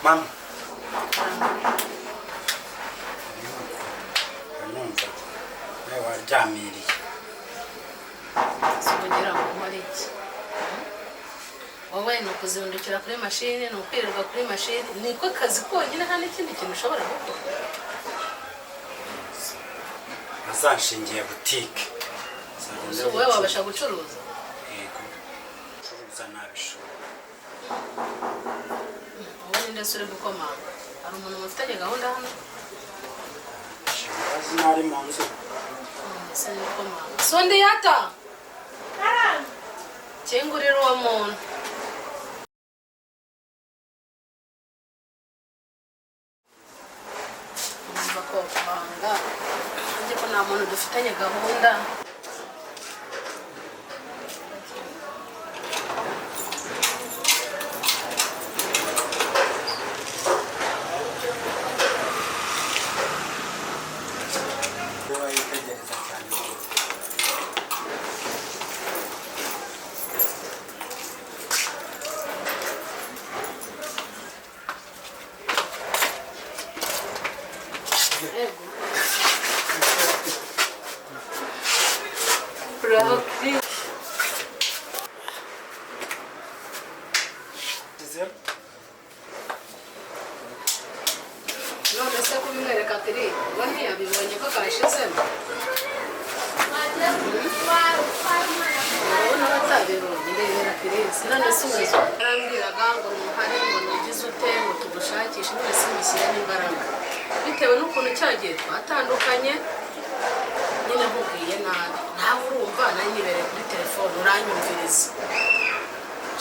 Mama. Numva. Nawe waryamiriye. Sikugira ngo nkore iki? Wowe no kuzindukira kuri machine, no kwirirwa kuri machine, niko kazi konyine nta n'ikindi kintu ushobora gukora. Azanshingiye boutique. Wowe wabasha gucuruza? Yego. Gucuruza nabishobora. Wowe ninde sure gukomanga? Hari umuntu mufitanye gahunda hano? Shibazi nari mu nzu. Sure gukomanga. Sonde yata. Chenguriro wa muntu. Numva ko banga. Nje ko nta muntu dufitanye gahunda. None se kubimwereka tiri wani abibonye ko kashizemo ubona batabibonye ndebera kirisi none subizo arambwiraga ngo muhari ngo nugize ute ngo tugushakishe none simishyiremo imbaraga bitewe n'ukuntu cyagiye twatandukanye nyine nkubwiye nabi nawe urumva nari nibereye kuri telefone uranyumviriza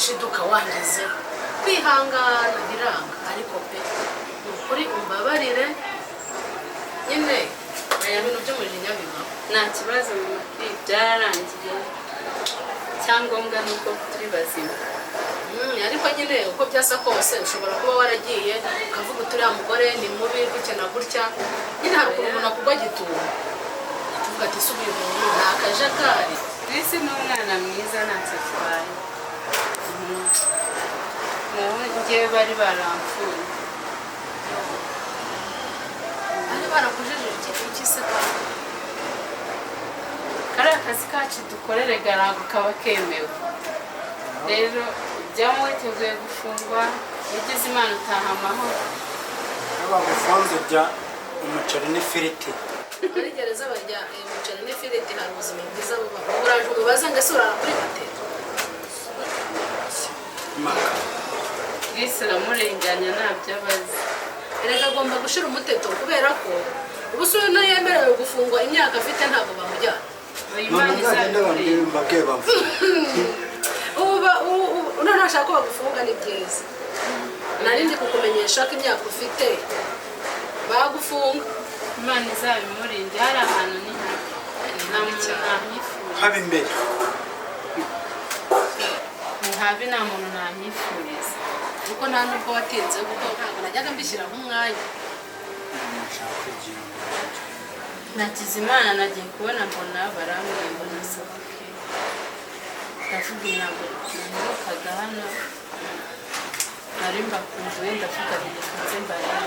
shiduka wangezeho kwihangana biranga ariko pe kuri umbabarire nyine aya bintu byo muri nyabibaho nta kibazo byararangiye cyangombwa nuko turi bazima ariko nyine uko byasa kose ushobora kuba waragiye ukavuga uturiya mugore ni mubi gutya na gutya nyine hari ukuntu umuntu akugwa gitumo tuvuga ati si uyu muntu ni akajagari Chris ni umwana mwiza ntacyo atwaye nawe njyewe bari baramfuye barakujije iki se kariya akazi kacu dukorerega ntabwo kaba kemewe rero ujyamo witeguye gufungwa yagize imana utaha amahoro abagufunze urya umuceri n'ifiriti muri gereza barya umuceri n'ifiriti hari ubuzima bwiza bubaho uraje umubaze ngo ese urara kuri matera Chris aramurenganya ntabyo abazi erega agomba gushira umuteto kubera ko ubusore no yemerewe gufungwa imyaka afite ntabwo bamujyana Imana izabimurinde ubu ntashaka ko bagufunga ni byiza narindi kukumenyesha ko imyaka ufite bagufunga Imana izabimurinde hari ahantu ni habi nta muntu ntamwifuriza haba imbere ni habi nta muntu ntamwifuriza kuko nta nubwo watinze kuko ntabwo najyaga mbishyiraho umwanya nagize imana nagiye kubona mbona barambwiye ngo nasohoke ndavuga ntabwo naherukaga hano nari mbakumbuye ndavuga birekanze mbareba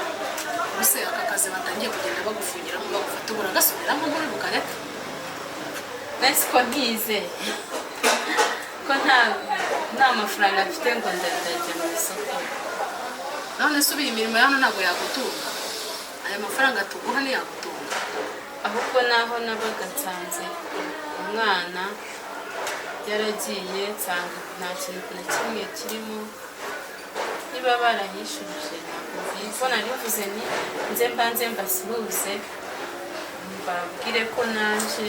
ubuse aka kazi batangiye kugenda bagufungiramo bagufata ubura agasubiramo muri bukareka nasi ko ntizeye ko nta mafaranga afite ngo ndajya mu isoko none se ubiye imirimo hano ntabwo yagutunga aya mafaranga tuguha ntiyagutunga ahubwo naho nabaga nsanze umwana yaragiye nsanga nta kintu na kimwe kirimo niba barahishurije ntabwo mbizi narivuze ni nze mbanze mbasuhuze mbabwire ko naje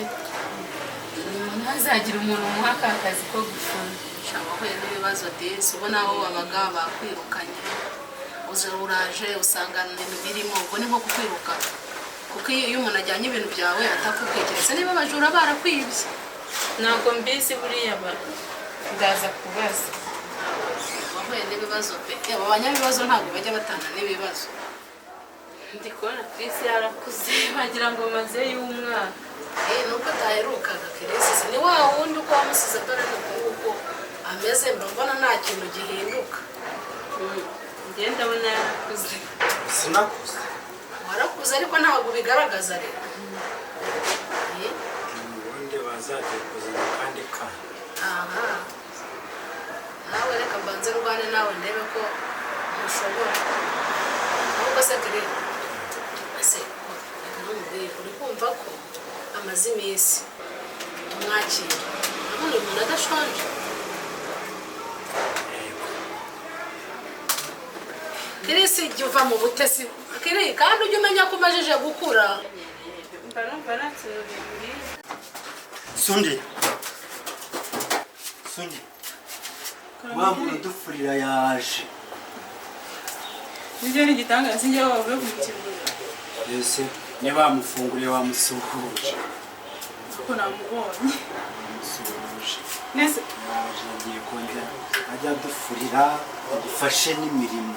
ntazagira umuntu umuha aka kazi ko gufunga ushaka wahuye n'ibibazo desi ubona aho babaga bakwirukanye uraje usanga ibintu birimo ubwo ni nko kukwiruka kuko iyo umuntu ajyanye ibintu byawe atakubwikiriza niba abajura barakwibye ntabwo mbizi buriya ndaza kubaza wahuye n'ibibazo pe abo banyabibazo ntabwo bajya batana n'ibibazo ndi kubona Chris yarakuze bagira ngo maze y'umwaka nuko ataherukaga kirisi ni wa wundi uko wamusize dore nuko ameze mbona nta kintu gihinduka njye ndabona yarakuze. sinakuze warakuze ariko ntabwo bigaragaza rero. ubundi bazajya kuzana kandi kana. aha nawe reka mbanze rwane nawe ndebe ko ushobora ahubwo se rero ese reka numubwire uri kumva ko amaze iminsi umwakira nabona umuntu adashonje. Kirisi jya uva mu butesi kiri kandi ujye umenya ko umajije gukura. Mba numva nta kintu biburiye. Sundi wa muntu udufurira yaje. Nibyo ni igitangaza sinjye wavuye kumukingurira. Ese niba bamufunguriye wamusuhuje. Kuko namubonye. Wamusuhuje. Nese Agiye kongera ajya adufurira adufashe n'imirimo.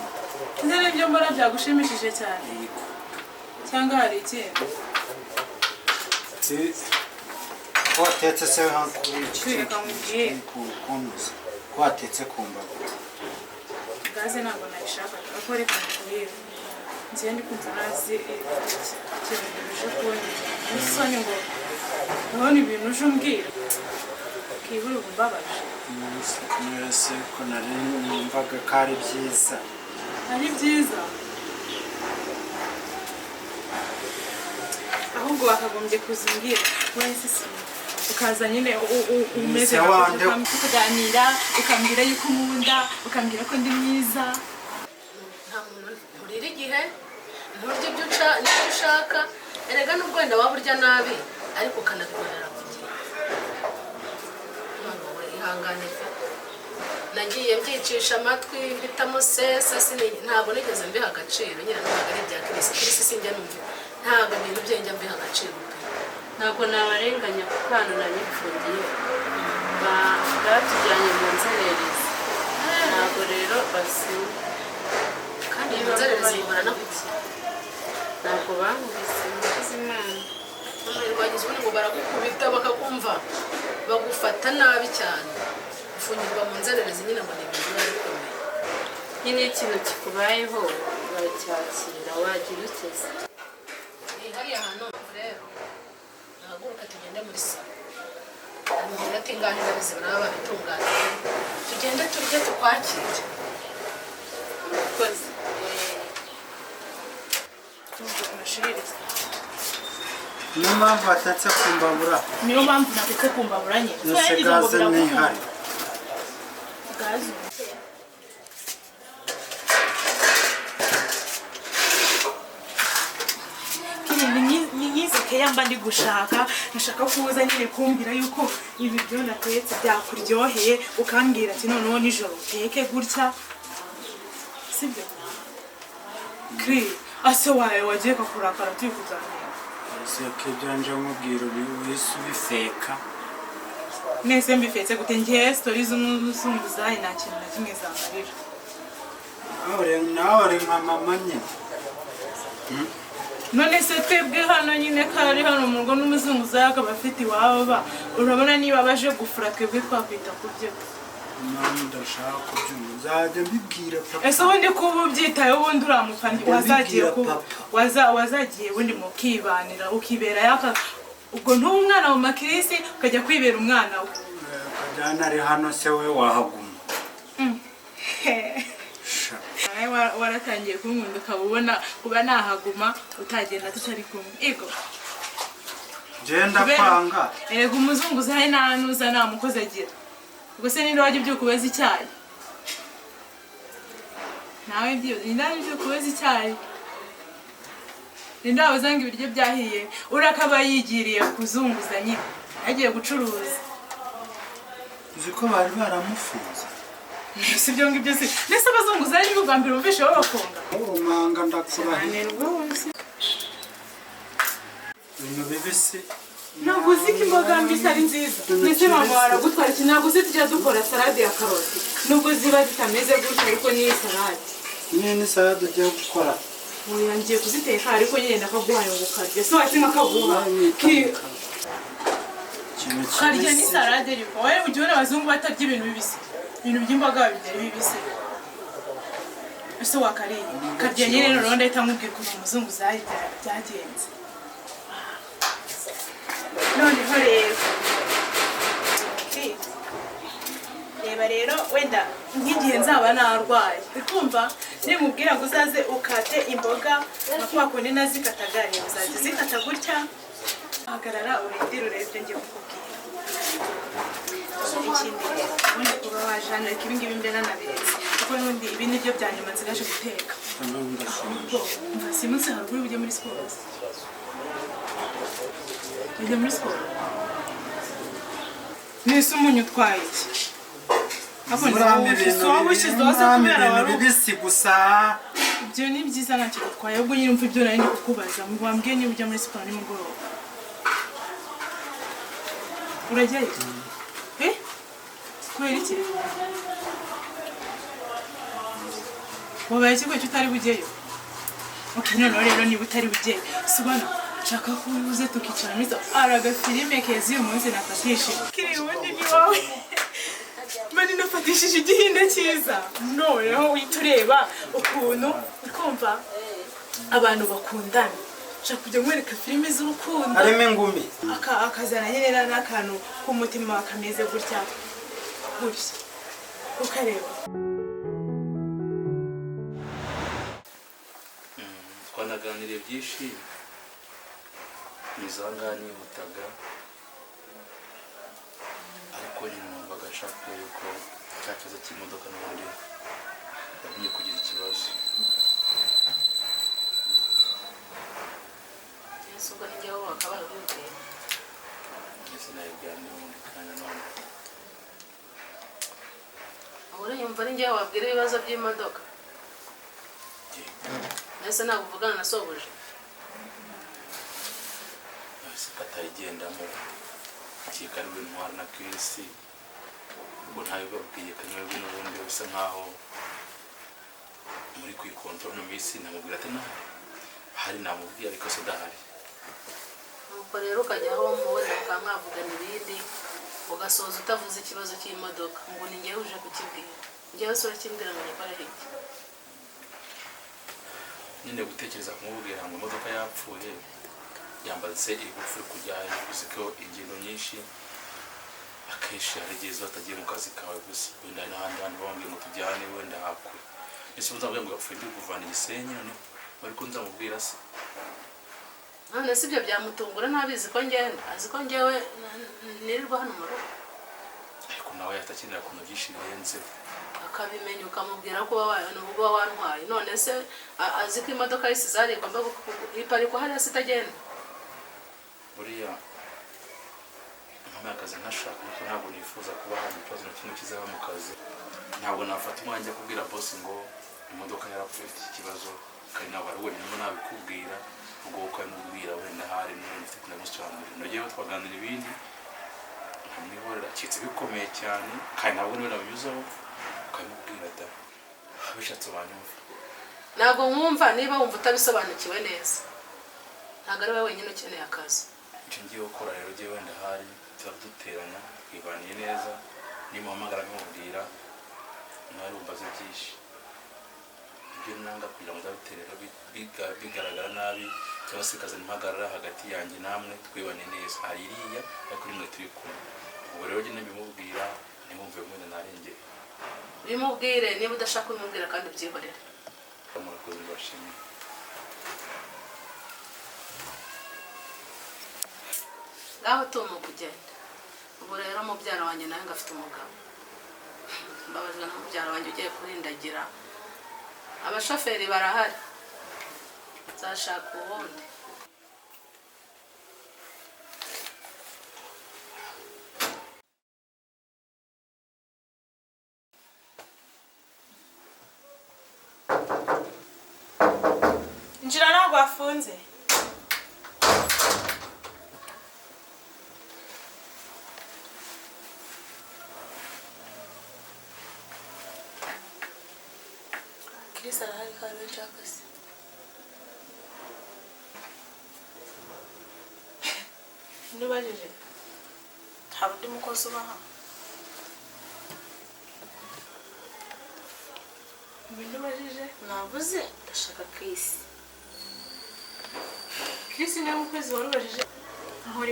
nze nibyo mbona byagushimishije cyane. Yego. Cyangwa hari ikindi? Ko watetse se kuri iki Reka mubwire. kukomeza ko watetse ku mbago. Gaze ntabwo nayishakaga ariko reka mubwire. Ngiye ndi kumva nazi ikintu bije kubona. Usonye ngo urabona ibintu uje umbwira. Kibura ubumbabaje. Mwese ko nari numvaga ko ari byiza. Ari byiza. Ahubwo wakagombye kuzimbwira wese si ukaza nyine umeze tukaganira ukambwira yuko nkunda ukambwira ko ndi mwiza. Nta muntu urira igihe nturya ibyo ushaka erega n'ubwo wenda waba urya nabi ariko ukanabikorera ku gihe. Wowe ihangane pe nagiye mbyicisha amatwi mbitamo sesa ntabwo nigeze mbiha agaciro nyine ntabwo ari ibya kirisi sinjya numva ntabwo ibintu bye njya mbiha agaciro pe. Ntabwo nabarenganya kuko hano nabipfundiye batujyanye mu nzererezi ntabwo rero basiba kandi iyo nzererezi baranakubise ntabwo bankubise murakoze Imana. wagize ubundi ngo baragukubita bakakumva bagufata nabi cyane ufungirwa mu nzererezi nyine ngo ni ibintu biba bikomeye. Nyine iyo ikintu kikubayeho uracyakira wagira uteze. Hariya hantu rero nahaguruka tugende muri salo mu minota ingahe ndabizi baraba babitunganya tugende turye tukwakire. Murakoze. Niyo mpamvu watatse ku mbabura. Niyo mpamvu natetse ku mbabura nyine. Ese gaze ntihari. Gaze ni nyize keya mba ndi gushaka nashaka kuza nyine kumbwira yuko ibi byo natetse byakuryoheye ukambwira ati noneho nijoro uteke gutya sibyo kri ase wawe wagiye kukurakara turi kuganira. Ese kibyo nkubwira wese ubifeka. Nese mbifetse gute ngiye story z'umuzunguzayi nta kintu na kimwe zamarira. Nawe uri nka mama nyine. None se twebwe hano nyine kari hano mu rugo n'umuzunguzayi akaba afite iwabo urabona niba baje gufura twebwe twakwita ku byo. Mama ndashaka kubyumva nzajya mbibwira papa. Ese ubundi kuba ubyitayeho ubundi uramufandi wazagiye ubundi mukibanira ukibera yaka ubwo ntuba umwana wa makirisi ukajya kwibera umwana we. Kajyana ari hano se we wahaguma. Waratangiye kunkunda ukaba ubona kuba nahaguma utagenda tutari kumwe. Ego Genda kwanga. erega umuzunguzayi nta nuza nta mukozi agira. Ubwo se ninde wajya ubyuka ubeza icyayi? Nawe ninde wajya ubyuka ubeza icyayi? Ninde wabuza ngo ibiryo byahiye urakaba yigiriye kuzunguza nyine yagiye gucuruza. Uzi ko bari baramufunze. Si ibyo ngibyo si ndetse abazunguzayi nibo bwa mbere bumvishe babafunga. Urumanga ndakurahiye. Ibintu bibisi. Ntabwo uzi ko imboga mbisi ari nziza. Ndetse mama waragutwara iki ntabwo uzi tujya dukora salade ya karoti nubwo ziba zitameze gutya ariko ni salade. Ni salade ugiye gukora. Oya ngiye kuziteka ariko nyine ndakaguhaye ngo ukarye so ati nkakaguha karya ni salade ariko wowe ujya ubona abazungu batarya ibintu bibisi ibintu by'imboga bibyara bibisi. ese wakariye karya nyine noneho ndahita nkubwira ukuntu umuzungu zayi byagenze noneho rero reba rero wenda nk'igihe nzaba narwaye ukumva nimubwira ngo uzaze ukate imboga na kwa kundi nazikatagariye uzajya uzikata gutya hagarara urindire urebye ngiye kukubwira ikindi ubundi kuba waje hano reka ibingibi mbe nanabiretse kuko n'ubundi ibi nibyo bya nyuma nsigaje guteka mva si munsi haruguru ujye muri siporo ujye muri siporo nese umunyu utwaye iki bibisi gusa ibyo ni byiza ntacyo gutwaye ahubwo nyine umva ibyo nari ndi kukubaza ngo wambwiye niba ujya muri siporo nimugoroba urajyayo kubera iki wabaye ikigo cy'utari bujyeyo noneho rero niba utari bujyeyo subana nshaka ko uze tukicara muri ari agafilime keza uyu munsi nafatishije kiri ubundi ni wowe mani nafatishije igihinde cyiza noneho uhita ureba ukuntu ukumva abantu bakundana nshaka kujya mwereka filime z'urukundo harimo ingumi akazana nyine n'akantu k'umutima kameze gutya ukareba twanaganiriye byinshi nizangaha nihutaga ariko nyine numvaga nshaka yuko cya kibazo cy'imodoka n'ubundi yagumye kugira ikibazo ese ubwo ni njyewe wakabaye ubibwira ndetse nayibwiranye n'ubundi kanya none uranyumva ni njyewe wabwira ibibazo by'imodoka ese ntabwo uvugana na sobuja ese katayigendamo kikariwe intwara na kirisi ubwo ntabibabwiye kanyurwe n'ubundi bisa nkaho muri kwikontorora no minsi namubwira ati nahari hari namubwiye ariko se dahari nuko rero ukajyaho muwenda mukaba mwavugana ibindi ugasoza utavuze ikibazo cy'imodoka ngo ni njyewe uje kukibwira njyewe se urakimbwira ngo nyikore iki nyine gutekereza kumubwira ngo imodoka yapfuye yambaze igupfu kujyayo bivuze ko ingendo nyinshi akenshi hari igihe ziba batagiye mu kazi kawe gusa wenda n'ahandi hantu bambwiye ngo tujyane wenda hakure ese uzabwira ngo yapfuye ndi kuvana Gisenyi noneho ariko nzamubwira se none si ibyo byamutungura ntabizi ko ngenda azi ko njyewe nirirwa hano mu rugo ariko nawe yatakenera kuntu byinshi birenze akabimenya ukamubwira ko uba wantwaye none se azi ko imodoka yose zari igomba iparikwa hariya se itagenda buriya nk'amaye akazi nkashaka ariko ntabwo nifuza kuba hari ikibazo na kimwe kizaba mu kazi ntabwo nafata umwanya kubwira boss ngo imodoka yarapfuye iki kibazo kandi nawe ari wenyine ngo nabikubwira ubwo ukamubwira wenda hari n'ubundi mfite kunamusobanurira nogeyeho twaganira ibindi nkamwihorera acitse bikomeye cyane kandi ntabwo niwe nabinyuzaho ukamubwira da bishatse banyumva ntabwo mwumva niba wumva utabisobanukiwe neza ntabwo ari wowe wenyine ukeneye akazi icyo ngiye gukora rero ugiye wenda hari turaduteranya twibaniye neza nimuhamagara nkamubwira mwari umbaze byinshi ibyo nanga kugira ngo nzabiterera bigaragara nabi cyangwa se kaza impagarara hagati yanjye namwe twibaniye neza hari iriya ariko rimwe turi kumwe ubwo rero njye nabimubwira ntiwumve mwene narengeye bimubwire niba udashaka kumubwira kandi ubyihorere murakoze mbashimiye ngaho tuma kugenda ubu rero mubyara wanjye nawe ngafite umugabo mbabajwe na mubyara wanjye ugiye kurindagira abashoferi barahari nzashaka ubundi injira ntabwo wafunze Chris arahari kandi nshaka se ndubajije hari undi mukozi uba hano ibintu ubajije navuze ndashaka Chris. Chris niwe mukozi wari ubajije nkora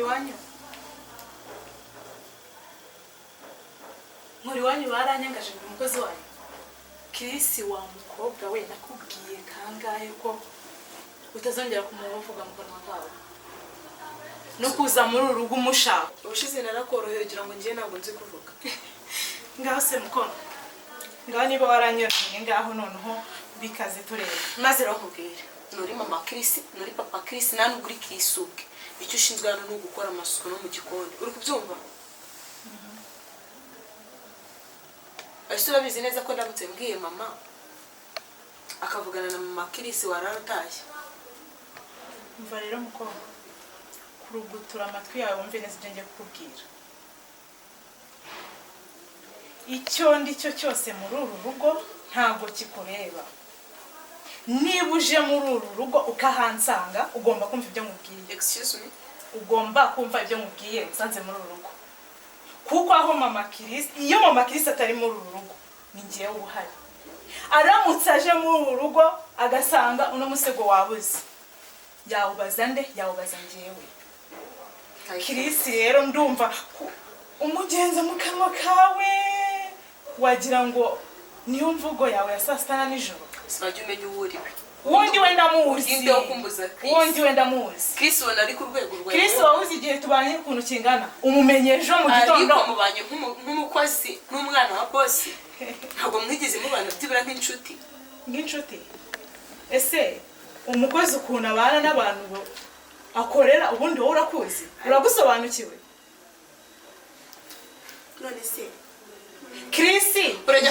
iwanyu baranyangaje ngo umukozi wanyu. Chris wa mukobwa we nakubwiye kangahe ko utazongera kumuvuga mu kanwa kawe no kuza muri uru rugo umushaka. Ubushize narakoroheye kugira ngo ngiye ntabwo nzi kuvuga. Ngaho se mukono, ngaho niba waranyoroheye ngaho noneho bikaze turebe Maze rakubwira nuri mama Chris nuri papa Chris nani uguri Chris ubwe. Icyo ushinzwe hano ni ugukora amasuku no mu gikoni. Uri kubyumva? Ese urabizi neza ko ndabutse mbwiye mama akavugana na mama Chris wararutashye. Umva rero mukono, kurugutura amatwi yawe wumve neza ibyo ngiye kukubwira. Icyo ndi cyo cyose muri uru rugo ntabwo kikureba. Niba uje muri uru rugo ukahansanga ugomba kumva ibyo nkubwiye. Excuse me. Ugomba kumva ibyo nkubwiye usanze muri uru rugo. Kuko aho mama Chris, iyo mama Chris atari muri uru rugo ni ngewe uhari. Aramutse aje muri uru rugo agasanga uno musego wabuze, yawubaza nde? Yawubaza ngewe. Chris rero ndumva umugenza mu kanwa kawe wagira ngo niyo mvugo yawe ya saa sita na nijoro. Sibajya umenya uwo uriwe. Wundi wenda muzi. Uginde wo kumbuza Chris. Wundi wenda muzi. Chris wona ari ku rwego rwawe. Chris wawuzi igihe tubanye ukuntu kingana. Umumenye ejo mu gitondo. Ariko mubanye nk'umukozi n'umwana wa boss. Ntabwo mwigeze mubana byibura nk'inshuti. Nk'inshuti. Ese umukozi ukuntu abana n'abantu akorera ubundi wowe urakuzi? Uragusobanukiwe? None se Chris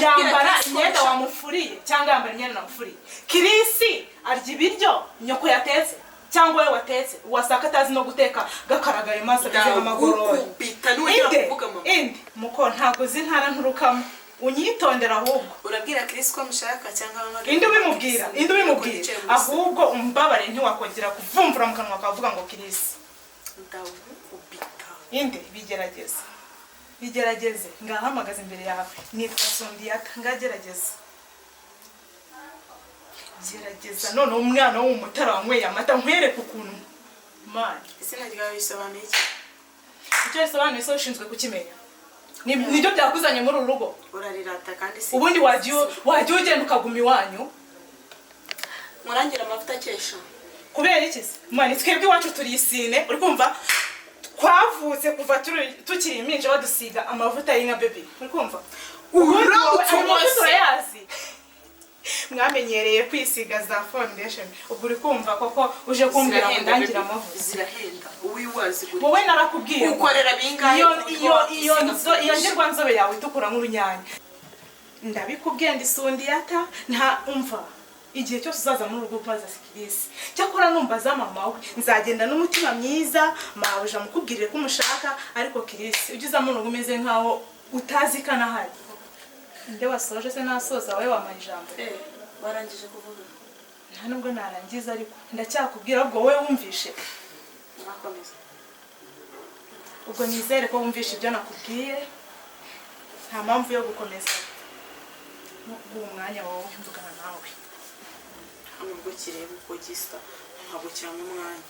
yambara imyenda wamufuriye cyangwa yambara imyenda namufuriye? Chris arya ibiryo nyoko yatetse cyangwa we watetse? Wasaka atazi no guteka gakaragaye maso bize amagoro. Indi muko ntago zintara nturukamo. Unyitondera ahubwo. Urabwira Chris ko mushaka cyangwa amagoro. Indi ubimubwira. Ahubwo umbabare ntiwakongera kuvumvura mu kanwa kavuga ngo Chris. Ndawukubita. Indi bigerageze ngahamagaza imbere yawe. Nitwa Sondiyata ngagerageza. Gerageza none umwana wo mutara wanyweye amata nkwereka ukuntu. Man, izina ryawe bisobanuye iki? Icyo bisobanuye so ushinzwe kukimenya. Nibyo byakuzanye muri uru rugo. Urarirata kandi si. Ubundi wagiye ugenda ukaguma iwanyu. Murangira amavuta akesha. Kubera iki se? Mani twebwe iwacu turisine, uri kumva? Twavutse kuva tukiri iminje badusiga amavuta y'inka baby. Uri kumva? Amavuta yazi. Mwamenyereye kwisiga za foundation. Ubwo uri kumva koko uje kumbwira ngo ndangira amavuta. Zirahenda. Uwiwazi guri. Wowe narakubwiye. Ukorera bingahe? Iyo ngerwa nzobe yawe itukura nk'urunyanya. Ndabikubwiye ndi Sondiyata nta umva. Igihe cyose uzaza muri urugo paza Chris. Cyakora numva za mama we nzagenda n'umutima mwiza, mabuja mukubwirire ko umushaka, ariko Chris ugize mu rugo umeze nkaho utazi kana hari. Nde wasoje se nasoza wowe wamaye ijambo. Warangije kuvuga. Nta nubwo narangiza ariko ndacyakubwira ubwo wowe wumvishe. Nakomeza. Ubwo nizere ko wumvishe ibyo nakubwiye. Nta mpamvu yo gukomeza. Uwo mwanya wawe mvugana nawe. Nubwo kireba uko gisa ntabwo cyangwa umwanya.